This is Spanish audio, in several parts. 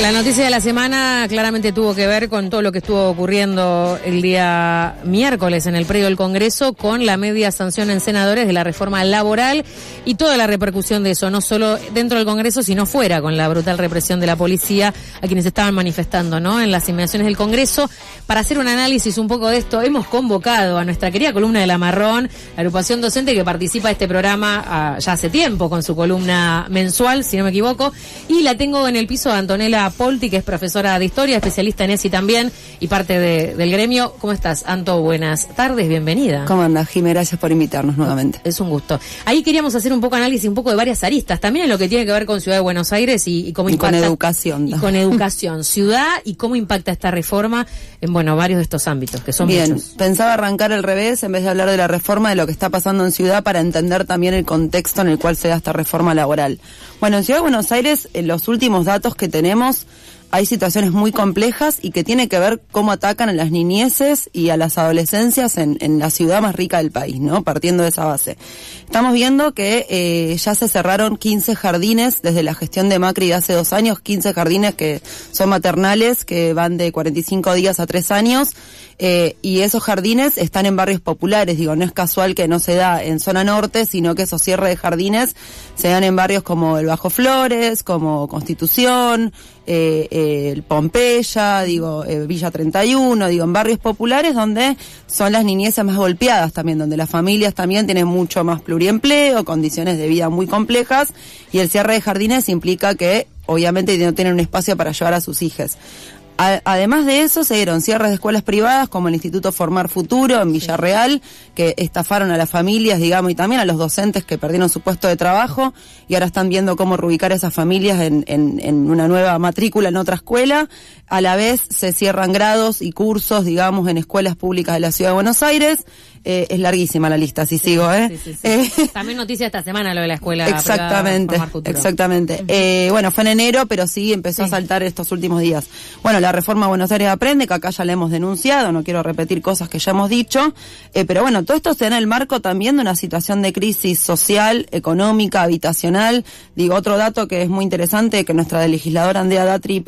La noticia de la semana claramente tuvo que ver con todo lo que estuvo ocurriendo el día miércoles en el predio del Congreso con la media sanción en senadores de la reforma laboral y toda la repercusión de eso, no solo dentro del Congreso, sino fuera, con la brutal represión de la policía a quienes estaban manifestando, ¿no?, en las inmediaciones del Congreso. Para hacer un análisis un poco de esto, hemos convocado a nuestra querida columna de La Marrón, la agrupación docente que participa de este programa ya hace tiempo con su columna mensual, si no me equivoco, y la tengo en el piso de Antonella Polti, que es profesora de historia, especialista en ESI también y parte del gremio. ¿Cómo estás, Anto? Buenas tardes, bienvenida. ¿Cómo andas, Jimé? Gracias por invitarnos nuevamente. Es un gusto. Ahí queríamos hacer un poco análisis, un poco de varias aristas, también en lo que tiene que ver con Ciudad de Buenos Aires y cómo impacta. Y con educación. Y con educación, ciudad y cómo impacta esta reforma en, varios de estos ámbitos, que son bien, muchos. Pensaba arrancar al revés, en vez de hablar de la reforma, de lo que está pasando en Ciudad, para entender también el contexto en el cual se da esta reforma laboral. Bueno, en Ciudad de Buenos Aires, en los últimos datos que tenemos, hay situaciones muy complejas y que tiene que ver cómo atacan a las niñeces y a las adolescencias en la ciudad más rica del país, ¿no? Partiendo de esa base. Estamos viendo que ya se cerraron 15 jardines desde la gestión de Macri de hace 2 años, 15 jardines que son maternales, que van de 45 días a 3 años, y esos jardines están en barrios populares. Digo, no es casual que no se da en zona norte, sino que esos cierres de jardines se dan en barrios como el Bajo Flores, como Constitución, el Pompeya, Villa 31, en barrios populares donde son las niñeces más golpeadas también, donde las familias también tienen mucho más pluriempleo, condiciones de vida muy complejas, y el cierre de jardines implica que obviamente no tienen un espacio para llevar a sus hijas. Además de eso, se dieron cierres de escuelas privadas como el Instituto Formar Futuro en Villarreal, que estafaron a las familias, y también a los docentes que perdieron su puesto de trabajo y ahora están viendo cómo reubicar a esas familias en una nueva matrícula en otra escuela. A la vez se cierran grados y cursos, en escuelas públicas de la Ciudad de Buenos Aires. Es larguísima la lista, si sigo, Sí. También noticia esta semana lo de la escuela exactamente, privada Formar Futuro. Exactamente. Fue en enero, pero sí empezó a saltar estos últimos días. La reforma Buenos Aires Aprende, que acá ya la hemos denunciado, no quiero repetir cosas que ya hemos dicho, pero todo esto se da en el marco también de una situación de crisis social, económica, habitacional. Otro dato que es muy interesante, que nuestra legisladora Andrea Datri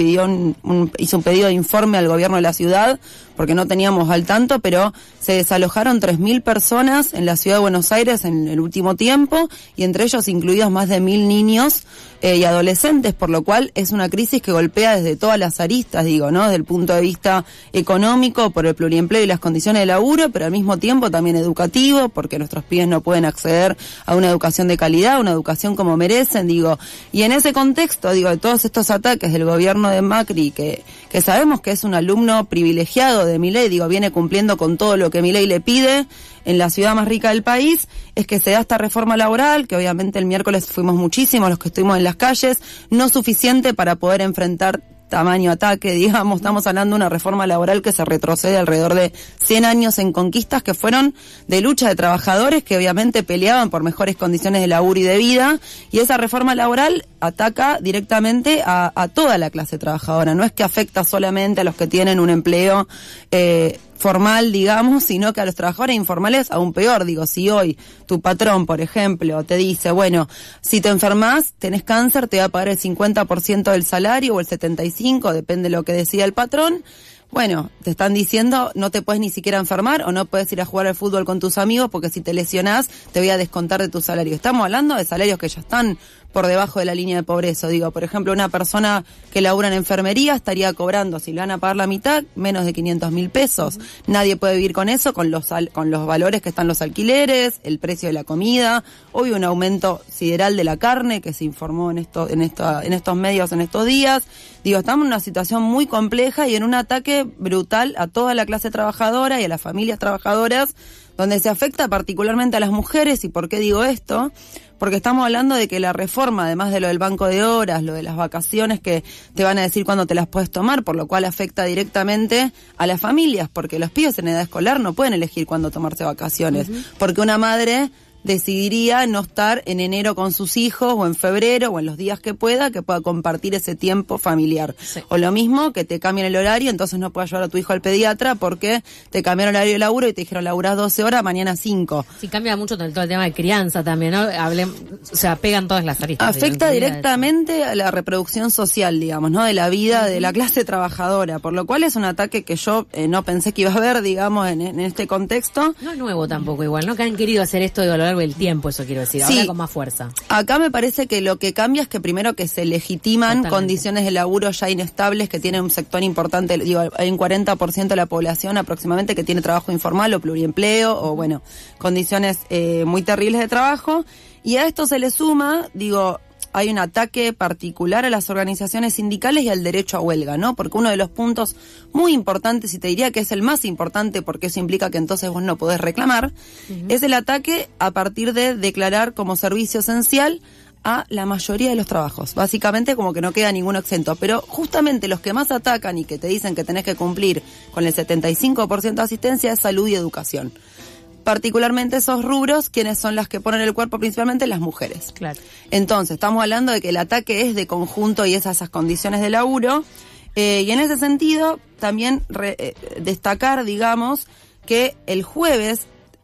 hizo un pedido de informe al gobierno de la ciudad, porque no teníamos al tanto, pero se desalojaron 3.000 personas en la Ciudad de Buenos Aires en el último tiempo, y entre ellos incluidos más de 1.000 niños y adolescentes, por lo cual es una crisis que golpea desde todas las aristas, desde el punto de vista económico, por el pluriempleo y las condiciones de laburo, pero al mismo tiempo también educativo, porque nuestros pibes no pueden acceder a una educación de calidad, una educación como merecen, y en ese contexto, de todos estos ataques del gobierno de Macri, que sabemos que es un alumno privilegiado de Milei, viene cumpliendo con todo lo que Milei le pide en la ciudad más rica del país, es que se da esta reforma laboral, que obviamente el miércoles fuimos muchísimos los que estuvimos en las calles, no suficiente para poder enfrentar tamaño ataque, estamos hablando de una reforma laboral que se retrocede alrededor de 100 años en conquistas que fueron de lucha de trabajadores que obviamente peleaban por mejores condiciones de laburo y de vida, y esa reforma laboral ataca directamente a toda la clase trabajadora, no es que afecta solamente a los que tienen un empleo formal, sino que a los trabajadores informales aún peor. Si hoy tu patrón, por ejemplo, te dice, si te enfermas, tenés cáncer, te va a pagar el 50% del salario o el 75%, depende de lo que decida el patrón. Te están diciendo, no te puedes ni siquiera enfermar o no puedes ir a jugar al fútbol con tus amigos porque si te lesionás te voy a descontar de tu salario. Estamos hablando de salarios que ya están por debajo de la línea de pobreza. Por ejemplo, una persona que labura en enfermería estaría cobrando, si le van a pagar la mitad, menos de 500.000 pesos. Nadie puede vivir con eso, con los valores que están los alquileres, el precio de la comida. Hoy un aumento sideral de la carne que se informó en estos medios en estos días. Estamos en una situación muy compleja y en un ataque brutal a toda la clase trabajadora y a las familias trabajadoras, donde se afecta particularmente a las mujeres. ¿Y por qué digo esto? Porque estamos hablando de que la reforma, además de lo del banco de horas, lo de las vacaciones que te van a decir cuándo te las puedes tomar, por lo cual afecta directamente a las familias, porque los pibes en edad escolar no pueden elegir cuándo tomarse vacaciones, porque una madre decidiría no estar en enero con sus hijos o en febrero o en los días que pueda compartir ese tiempo familiar. Sí. O lo mismo que te cambien el horario, entonces no puedas llevar a tu hijo al pediatra porque te cambiaron el horario de laburo y te dijeron laburás 12 horas, mañana 5. Sí, cambia mucho todo el tema de crianza también, ¿no? O sea, pegan todas las aristas. Afecta directamente a la reproducción social, digamos, ¿no? De la vida de la clase trabajadora, por lo cual es un ataque que yo no pensé que iba a haber, digamos, en este contexto. No es nuevo tampoco igual, ¿no? Que han querido hacer esto a lo largo del tiempo, eso quiero decir, ahora con más fuerza. Acá me parece que lo que cambia es que primero que se legitiman condiciones de laburo ya inestables que tiene un sector importante, digo, hay un 40% de la población aproximadamente que tiene trabajo informal o pluriempleo o bueno, condiciones muy terribles de trabajo, y a esto se le suma, digo, hay un ataque particular a las organizaciones sindicales y al derecho a huelga, ¿no? Porque uno de los puntos muy importantes, y te diría que es el más importante porque eso implica que entonces vos no podés reclamar, es el ataque a partir de declarar como servicio esencial a la mayoría de los trabajos. Básicamente como que no queda ninguno exento. Pero justamente los que más atacan y que te dicen que tenés que cumplir con el 75% de asistencia es salud y educación. Particularmente esos rubros, quienes son las que ponen el cuerpo, principalmente las mujeres. Claro. Entonces, estamos hablando de que el ataque es de conjunto y es a esas condiciones de laburo. Y en ese sentido, también destacar, digamos, que el jueves,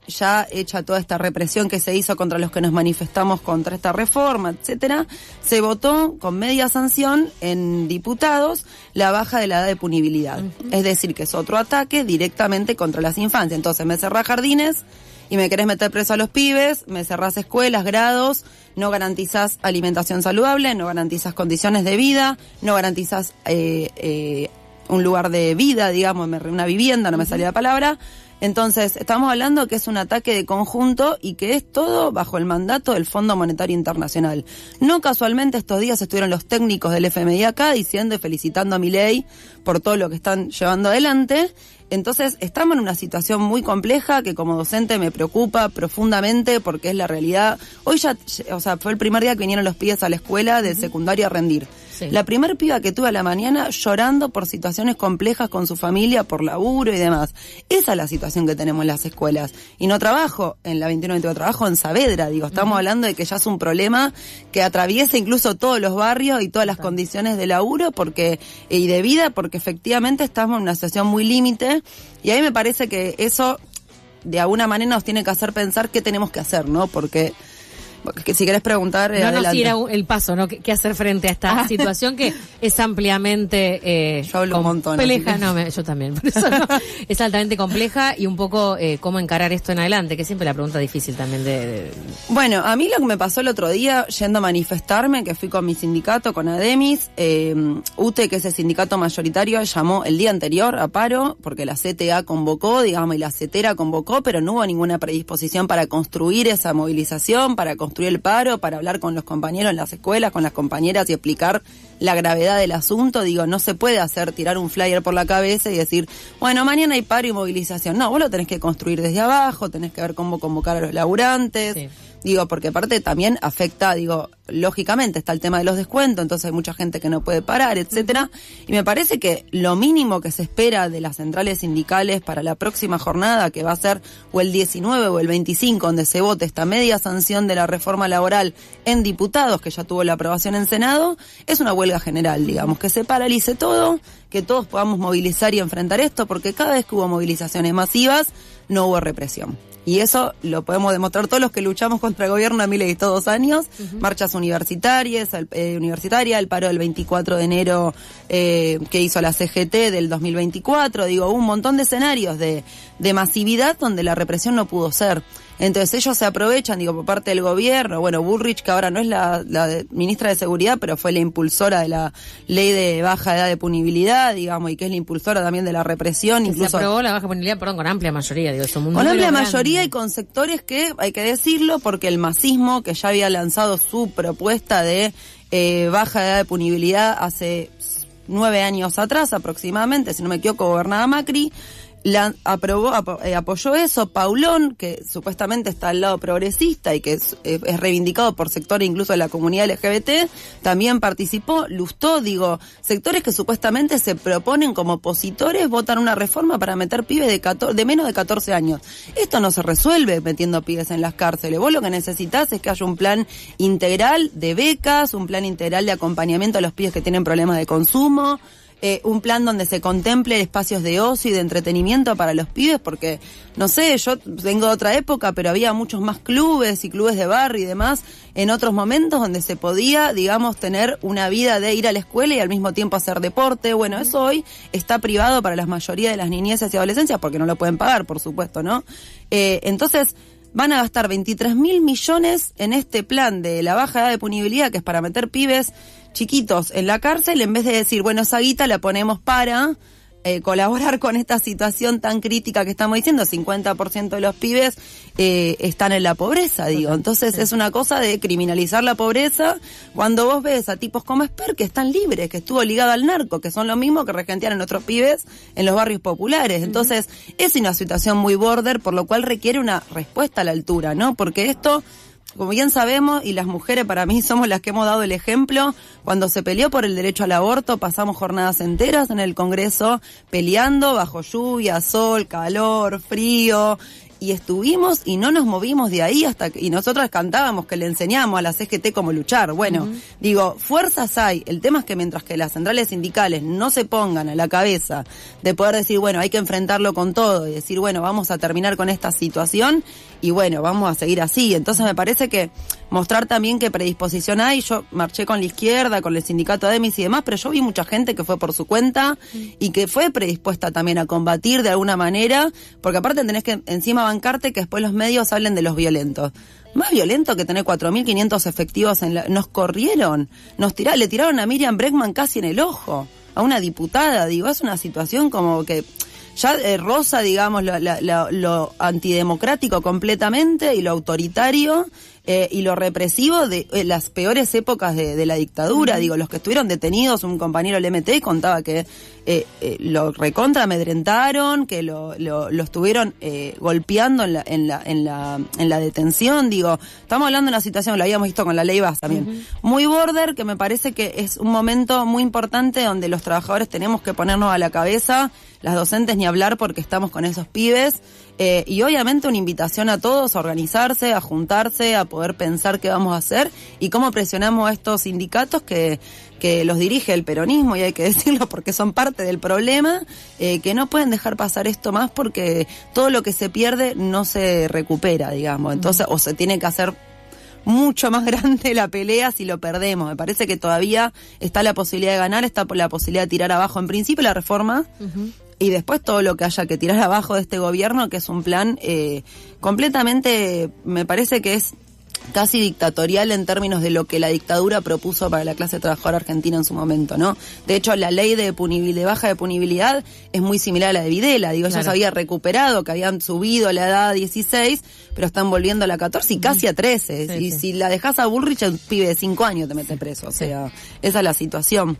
ya hecha toda esta represión que se hizo contra los que nos manifestamos contra esta reforma, etcétera, se votó con media sanción en diputados la baja de la edad de punibilidad. Es decir, que es otro ataque directamente contra las infancias. Entonces me cerrás jardines y me querés meter preso a los pibes, me cerrás escuelas, grados, no garantizás alimentación saludable, no garantizás condiciones de vida, no garantizás un lugar de vida, digamos, una vivienda, no me salía la palabra. Entonces, estamos hablando que es un ataque de conjunto y que es todo bajo el mandato del Fondo Monetario Internacional. No casualmente estos días estuvieron los técnicos del FMI acá diciendo y felicitando a Milei por todo lo que están llevando adelante. Entonces, estamos en una situación muy compleja que como docente me preocupa profundamente porque es la realidad. Hoy ya, o sea, fue el primer día que vinieron los pibes a la escuela de secundaria a rendir. Sí. La primer piba que tuve a la mañana llorando por situaciones complejas con su familia, por laburo y demás. Esa es la situación que tenemos en las escuelas. Y no trabajo en la 21-22, trabajo en Saavedra. Digo, estamos hablando de que ya es un problema que atraviesa incluso todos los barrios y todas las condiciones de laburo y de vida, porque efectivamente estamos en una situación muy límite. Y a mí me parece que eso de alguna manera nos tiene que hacer pensar qué tenemos que hacer, ¿no? Porque si querés preguntar, no, sí, era el paso, ¿no? ¿Qué hacer frente a esta situación que es ampliamente yo hablo compleja? Un montón, yo también, por eso no, es altamente compleja y un poco cómo encarar esto en adelante, que es siempre la pregunta difícil también Bueno, a mí lo que me pasó el otro día, yendo a manifestarme, que fui con mi sindicato, con Ademis, UTE, que es el sindicato mayoritario, llamó el día anterior a paro, porque la CTA convocó, digamos, y la CETERA convocó, pero no hubo ninguna predisposición para construir esa movilización, para construir el paro, para hablar con los compañeros en las escuelas, con las compañeras y explicar la gravedad del asunto. Digo, no se puede tirar un flyer por la cabeza y decir, bueno, mañana hay paro y movilización. No, vos lo tenés que construir desde abajo, tenés que ver cómo convocar a los laburantes. Sí. Digo, porque aparte también afecta, digo, lógicamente está el tema de los descuentos, entonces hay mucha gente que no puede parar, etcétera. Y me parece que lo mínimo que se espera de las centrales sindicales para la próxima jornada, que va a ser o el 19 o el 25, donde se vote esta media sanción de la reforma laboral en diputados, que ya tuvo la aprobación en Senado, es una huelga general, digamos, que se paralice todo, que todos podamos movilizar y enfrentar esto, porque cada vez que hubo movilizaciones masivas, no hubo represión. Y eso lo podemos demostrar todos los que luchamos contra el gobierno de Milei estos 2 años, marchas universitarias, el paro del 24 de enero que hizo la CGT del 2024, digo, un montón de escenarios de masividad donde la represión no pudo ser. Entonces ellos se aprovechan, digo, por parte del gobierno, bueno, Bullrich, que ahora no es la ministra de Seguridad, pero fue la impulsora de la ley de baja edad de punibilidad, digamos, y que es la impulsora también de la represión. Incluso se aprobó la baja punibilidad, con amplia mayoría, digo, eso. Con amplia mayoría y con sectores que, hay que decirlo, porque el masismo, que ya había lanzado su propuesta de baja edad de punibilidad hace 9 años atrás aproximadamente, si no me equivoco, gobernaba Macri, apoyó eso. Paulón, que supuestamente está al lado progresista y que es reivindicado por sectores incluso de la comunidad LGBT, también participó. Lustó, sectores que supuestamente se proponen como opositores, votan una reforma para meter pibes de menos de 14 años. Esto no se resuelve metiendo pibes en las cárceles. Vos lo que necesitas es que haya un plan integral de becas, un plan integral de acompañamiento a los pibes que tienen problemas de consumo, un plan donde se contemple espacios de ocio y de entretenimiento para los pibes, porque, no sé, yo vengo de otra época, pero había muchos más clubes y clubes de barrio y demás en otros momentos donde se podía, tener una vida de ir a la escuela y al mismo tiempo hacer deporte. Bueno, eso hoy está privado para la mayoría de las niñeces y adolescencias porque no lo pueden pagar, por supuesto, ¿no? Entonces, van a gastar 23.000 millones en este plan de la baja edad de punibilidad, que es para meter pibes chiquitos en la cárcel, en vez de decir, bueno, esa guita la ponemos para colaborar con esta situación tan crítica que estamos diciendo. 50% de los pibes están en la pobreza, Entonces es una cosa de criminalizar la pobreza cuando vos ves a tipos como Esper que están libres, que estuvo ligado al narco, que son lo mismo que regentearon otros pibes en los barrios populares. Entonces es una situación muy border, por lo cual requiere una respuesta a la altura, ¿no? Porque esto, como bien sabemos, y las mujeres para mí somos las que hemos dado el ejemplo, cuando se peleó por el derecho al aborto, pasamos jornadas enteras en el Congreso peleando bajo lluvia, sol, calor, frío, y estuvimos y no nos movimos de ahí y nosotras cantábamos que le enseñamos a la CGT cómo luchar. Bueno, fuerzas hay. El tema es que mientras que las centrales sindicales no se pongan a la cabeza de poder decir, bueno, hay que enfrentarlo con todo y decir, bueno, vamos a terminar con esta situación y bueno, vamos a seguir así. Entonces me parece que mostrar también qué predisposición hay. Yo marché con la izquierda, con el sindicato ADEMIS y demás, pero yo vi mucha gente que fue por su cuenta y que fue predispuesta también a combatir de alguna manera, porque aparte tenés que encima bancarte que después los medios hablen de los violentos. Más violento que tener 4.500 efectivos nos corrieron, le tiraron a Miriam Bregman casi en el ojo, a una diputada, es una situación como que ya roza, lo antidemocrático completamente y lo autoritario y lo represivo de las peores épocas de la dictadura. Los que estuvieron detenidos, un compañero del MT contaba que lo recontra amedrentaron, que lo estuvieron golpeando en la detención. Estamos hablando de una situación, lo habíamos visto con la ley Bas también, muy border, que me parece que es un momento muy importante donde los trabajadores tenemos que ponernos a la cabeza, las docentes ni hablar porque estamos con esos pibes. Y obviamente una invitación a todos a organizarse, a juntarse, a poder pensar qué vamos a hacer y cómo presionamos a estos sindicatos que los dirige el peronismo, y hay que decirlo porque son parte del problema, que no pueden dejar pasar esto más porque todo lo que se pierde no se recupera, entonces o se tiene que hacer mucho más grande la pelea si lo perdemos. Me parece que todavía está la posibilidad de ganar, está la posibilidad de tirar abajo en principio la reforma, y después todo lo que haya que tirar abajo de este gobierno, que es un plan completamente, me parece que es casi dictatorial en términos de lo que la dictadura propuso para la clase trabajadora argentina en su momento, ¿no? De hecho, la ley de baja de punibilidad es muy similar a la de Videla. Claro. Ya se había recuperado, que habían subido la edad a 16, pero están volviendo a la 14 y casi a 13. Sí, si la dejas a Bullrich, un pibe de 5 años te mete preso. O sea, esa es la situación.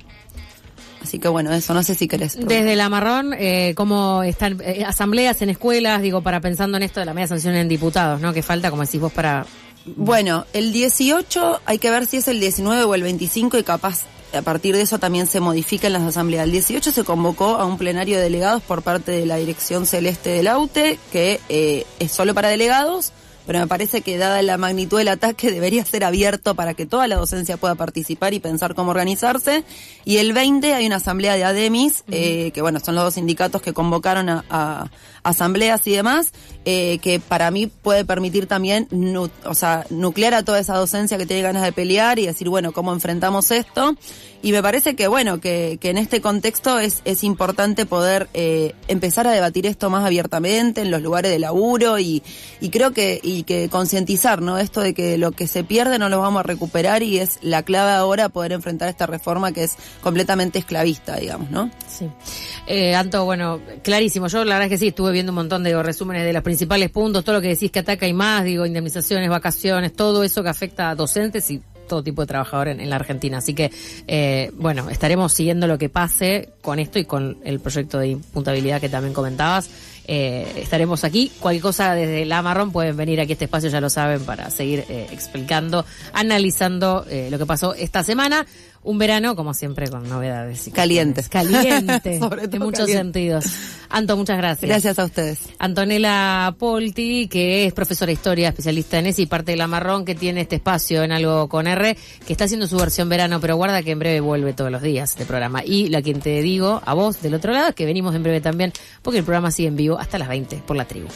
Así que bueno, eso, no sé si querés. Desde el Amarrón, ¿cómo están asambleas en escuelas, para pensando en esto de la media sanción en diputados, ¿no? Que falta, como decís vos, para... Bueno, el 18 hay que ver si es el 19 o el 25 y capaz a partir de eso también se modifican las asambleas. El 18 se convocó a un plenario de delegados por parte de la Dirección Celeste del AUTE, que es solo para delegados, pero me parece que dada la magnitud del ataque debería ser abierto para que toda la docencia pueda participar y pensar cómo organizarse. Y el 20 hay una asamblea de ADEMIS, que bueno, son los dos sindicatos que convocaron a asambleas y demás, que para mí puede permitir también nuclear a toda esa docencia que tiene ganas de pelear y decir, bueno, ¿cómo enfrentamos esto? Y me parece que bueno, que en este contexto es importante poder empezar a debatir esto más abiertamente en los lugares de laburo y creo que concientizar, ¿no? Esto de que lo que se pierde no lo vamos a recuperar y es la clave ahora poder enfrentar esta reforma que es completamente esclavista, digamos, ¿no? Sí. Anto, bueno, clarísimo. Yo la verdad es que sí, estuve viendo un montón de resúmenes de los principales puntos, todo lo que decís que ataca y más, indemnizaciones, vacaciones, todo eso que afecta a docentes y todo tipo de trabajadores en la Argentina. Así que, bueno, estaremos siguiendo lo que pase con esto y con el proyecto de imputabilidad que también comentabas estaremos aquí. Cualquier cosa desde La Marrón pueden venir aquí a este espacio, ya lo saben, para seguir explicando, analizando lo que pasó esta semana. Un verano, como siempre, con novedades. Caliente. Caliente, Sobre todo en muchos caliente. sentidos. Anto, muchas gracias. Gracias a ustedes. Antonella Polti, que es profesora de historia, especialista en eso y parte de La Marrón, que tiene este espacio en Algo con R, que está haciendo su versión verano, pero guarda que en breve vuelve todos los días de programa. Y la quien te digo, a vos del otro lado, es que venimos en breve también, porque el programa sigue en vivo hasta las 20 por La Tribu.